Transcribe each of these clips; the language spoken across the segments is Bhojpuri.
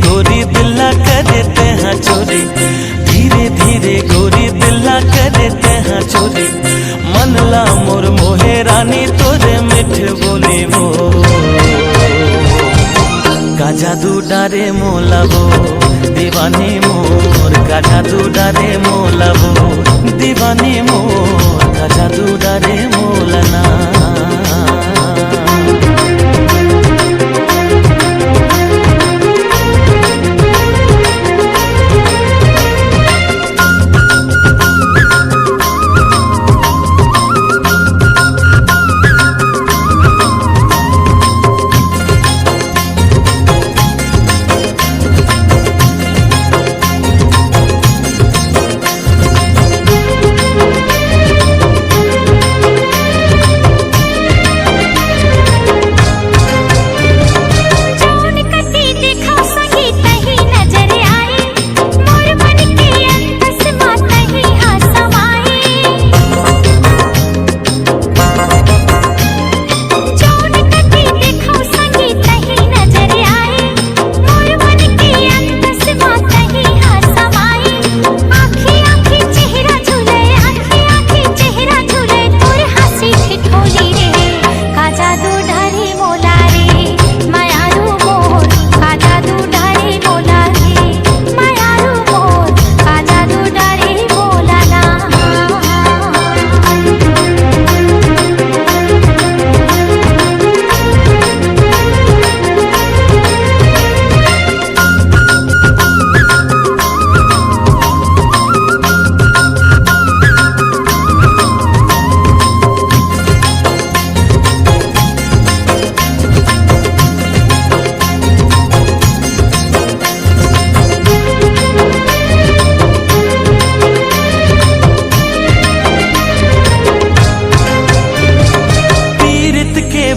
गोरी दिल्ला कर देते हैं चोरी, धीरे धीरे गोरी दिल्ला कर देते हैं चोरी। मनला मोर मोहे रानी तोरे मिठ बोली वो, का जादू डारे मोला वो दीवानी मोर, का जादू डारे मोला वो दीवानी मोर, का जादू डारे मोला ना।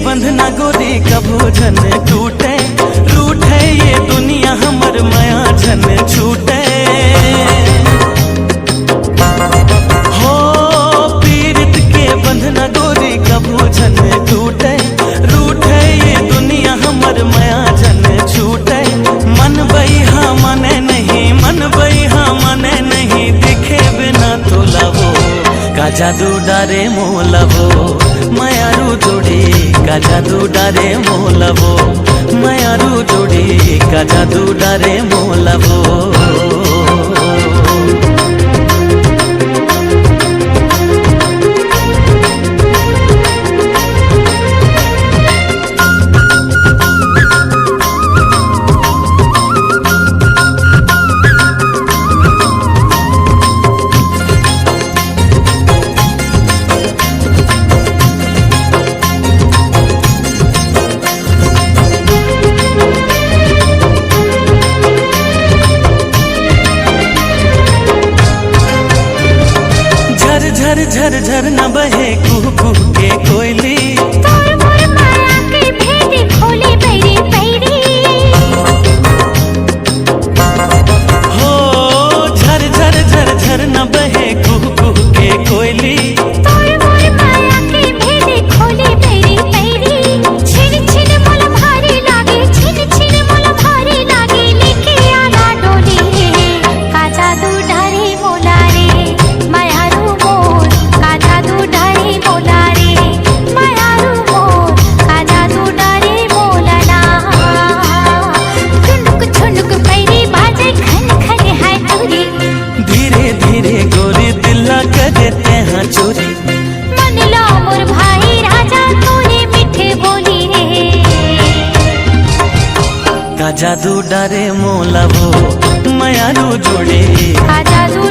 बंधना गोरी कभू झन टूटे, रूठे ये दुनिया हमर माया झन छूटे। हो पीड़ित के बंधना गोरी कभू झन टूटे, रूठे ये दुनिया हमर माया झन छूटे। मन बइहा मने नहीं, मन बइहा मने नहीं, दिखे बिना तोलावो, का जादू डारे मोलावो मायारू जोड़ी, का जादू डारे मोलावो मायारू जोड़ी, का जादू डारे मोलावो। झर झर झर न बहे कुह कुह के कोयली, तोर मोर माया के भेद खोले बैरी बैरी। हो झर झर झर झर न बहे कुह कुह के कोयली, तोर मोर माया के भेद खोले बैरी बैरी। छिन छिन मोल भारी लागे, छिन छिन मोल भारी लागे, लेके आना डोली रे, का जादू डारे मोला रे मायारू मोर, का जादू डारे मोला रे मायारू मोर, का जादू डारे मोला ना। छुनुक छुनुक पैरी बाजे खन खन है चोरी, धीरे धीरे गोरी दिल्ला कर देते हैं चोरी। मन लो मोर भाई राजा तोरे मीठे बोली रे, का जादू डारे मोलावो मायारू जोड़ी, का जादू